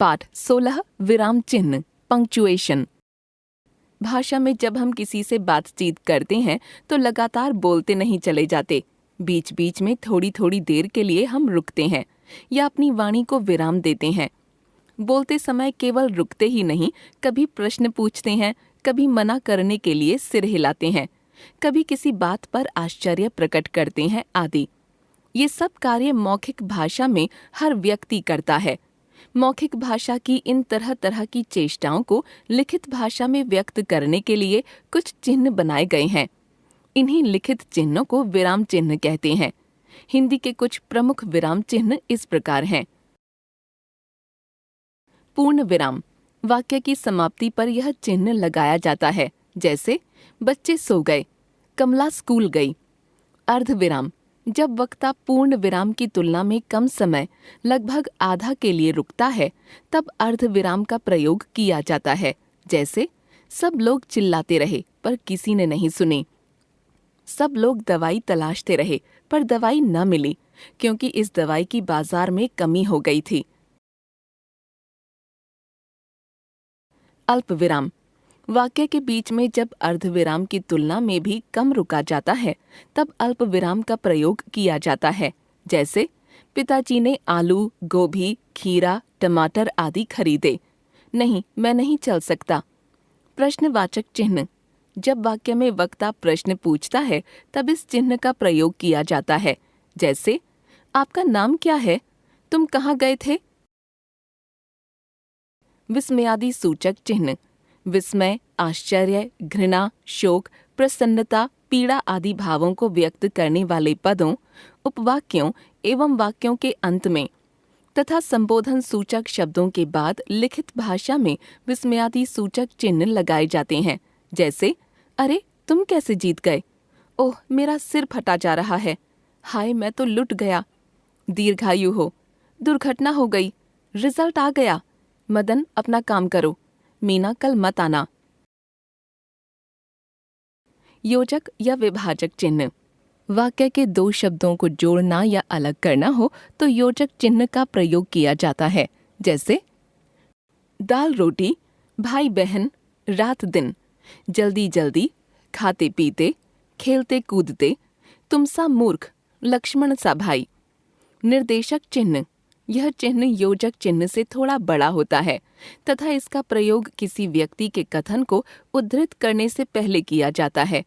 पाठ 16 विराम चिन्ह पंक्चुएशन। भाषा में जब हम किसी से बातचीत करते हैं तो लगातार बोलते नहीं चले जाते। बीच बीच में थोड़ी थोड़ी देर के लिए हम रुकते हैं या अपनी वाणी को विराम देते हैं। बोलते समय केवल रुकते ही नहीं, कभी प्रश्न पूछते हैं, कभी मना करने के लिए सिर हिलाते हैं, कभी किसी बात पर आश्चर्य प्रकट करते हैं आदि। ये सब कार्य मौखिक भाषा में हर व्यक्ति करता है। मौखिक भाषा की इन तरह तरह की चेष्टाओं को लिखित भाषा में व्यक्त करने के लिए कुछ चिन्ह बनाए गए हैं। इन्हीं लिखित चिन्हों को विराम चिन्ह कहते हैं। हिंदी के कुछ प्रमुख विराम चिन्ह इस प्रकार हैं। पूर्ण विराम, वाक्य की समाप्ति पर यह चिन्ह लगाया जाता है, जैसे बच्चे सो गए, कमला स्कूल गई। अर्ध विराम, जब वक्ता पूर्ण विराम की तुलना में कम समय, लगभग आधा के लिए रुकता है, तब अर्ध विराम का प्रयोग किया जाता है, जैसे सब लोग चिल्लाते रहे पर किसी ने नहीं सुनी। सब लोग दवाई तलाशते रहे पर दवाई न मिली क्योंकि इस दवाई की बाजार में कमी हो गई थी। अल्प विराम, वाक्य के बीच में जब अर्धविराम की तुलना में भी कम रुका जाता है तब अल्प विराम का प्रयोग किया जाता है, जैसे पिताजी ने आलू, गोभी, खीरा, टमाटर आदि खरीदे। नहीं, मैं नहीं चल सकता। प्रश्नवाचक चिन्ह, जब वाक्य में वक्ता प्रश्न पूछता है तब इस चिन्ह का प्रयोग किया जाता है, जैसे आपका नाम क्या है, तुम कहाँ गए थे। विस्मयादि सूचक चिन्ह, विस्मय, आश्चर्य, घृणा, शोक, प्रसन्नता, पीड़ा आदि भावों को व्यक्त करने वाले पदों, उपवाक्यों एवं वाक्यों के अंत में तथा संबोधन सूचक शब्दों के बाद लिखित भाषा में विस्मयादि सूचक चिन्ह लगाए जाते हैं, जैसे अरे तुम कैसे जीत गए, ओह मेरा सिर फटा जा रहा है, हाय मैं तो लुट गया, दीर्घायु हो, दुर्घटना हो गई, रिजल्ट आ गया, मदन अपना काम करो, मीना कल मत आना। योजक या विभाजक चिन्ह, वाक्य के दो शब्दों को जोड़ना या अलग करना हो तो योजक चिन्ह का प्रयोग किया जाता है, जैसे दाल रोटी, भाई बहन, रात दिन, जल्दी जल्दी, खाते पीते, खेलते कूदते, तुम सा मूर्ख, लक्ष्मण सा भाई। निर्देशक चिन्ह, यह चिन्ह योजक चिन्ह से थोड़ा बड़ा होता है तथा इसका प्रयोग किसी व्यक्ति के कथन को उद्धृत करने से पहले किया जाता है।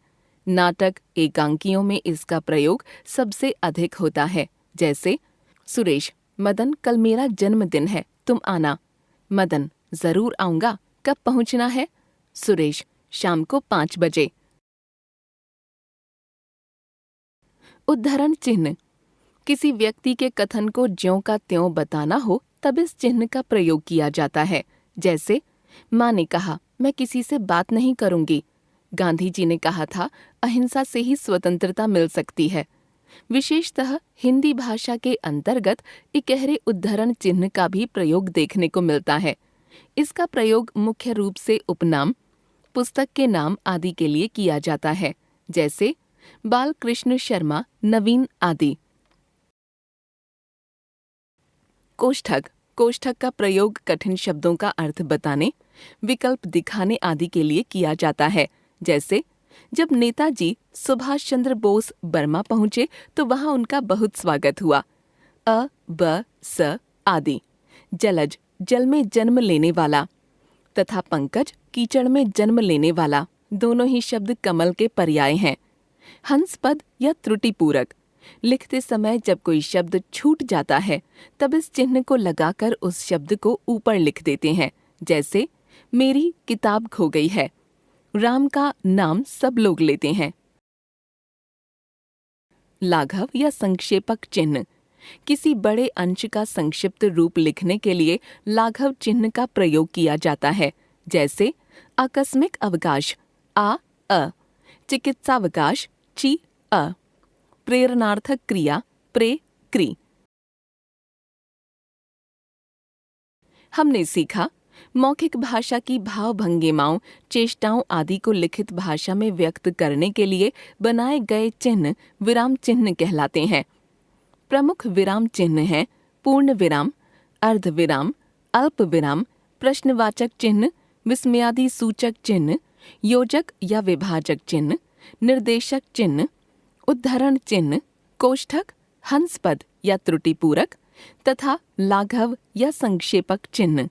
नाटक, एकांकियों में इसका प्रयोग सबसे अधिक होता है, जैसे सुरेश, मदन कल मेरा जन्मदिन है, तुम आना। मदन, जरूर आऊंगा, कब पहुंचना है। सुरेश, शाम को 5 बजे। उद्धरण चिन्ह, किसी व्यक्ति के कथन को ज्यों का त्यों बताना हो तब इस चिन्ह का प्रयोग किया जाता है, जैसे माँ ने कहा मैं किसी से बात नहीं करूंगी, गांधी जी ने कहा था अहिंसा से ही स्वतंत्रता मिल सकती है। विशेषतः हिंदी भाषा के अंतर्गत इकहरे उद्धरण चिन्ह का भी प्रयोग देखने को मिलता है। इसका प्रयोग मुख्य रूप से उपनाम, पुस्तक के नाम आदि के लिए किया जाता है, जैसे बाल कृष्ण शर्मा, नवीन आदि। कोष्ठक, कोष्ठक का प्रयोग कठिन शब्दों का अर्थ बताने, विकल्प दिखाने आदि के लिए किया जाता है, जैसे जब नेताजी सुभाष चंद्र बोस बर्मा पहुंचे तो वहां उनका बहुत स्वागत हुआ। अ, ब, स आदि। जलज, जल में जन्म लेने वाला तथा पंकज, कीचड़ में जन्म लेने वाला, दोनों ही शब्द कमल के पर्याय हैं। हंस पद या त्रुटि पूरक, लिखते समय जब कोई शब्द छूट जाता है तब इस चिन्ह को लगाकर उस शब्द को ऊपर लिख देते हैं, जैसे मेरी किताब खो गई है। राम का नाम सब लोग लेते हैं। लाघव या संक्षेपक चिन्ह, किसी बड़े अंश का संक्षिप्त रूप लिखने के लिए लाघव चिन्ह का प्रयोग किया जाता है, जैसे आकस्मिक अवकाश, आ अ, चिकित्सावकाश, ची अ, प्रेरणार्थक क्रिया, प्रे क्री। हमने सीखा मौखिक भाषा की भाव भंगिमाओं, चेष्टाओं आदि को लिखित भाषा में व्यक्त करने के लिए बनाए गए चिन्ह विराम चिन्ह कहलाते हैं। प्रमुख विराम चिन्ह हैं पूर्ण विराम, अर्ध विराम, अल्प विराम, प्रश्नवाचक चिन्ह, विस्मयादि सूचक चिन्ह, योजक या विभाजक चिन्ह, निर्देशक चिन्ह, उद्धरण चिन्ह, कोष्ठक, हंसपद या त्रुटिपूरक तथा लाघव या संक्षेपक चिन्ह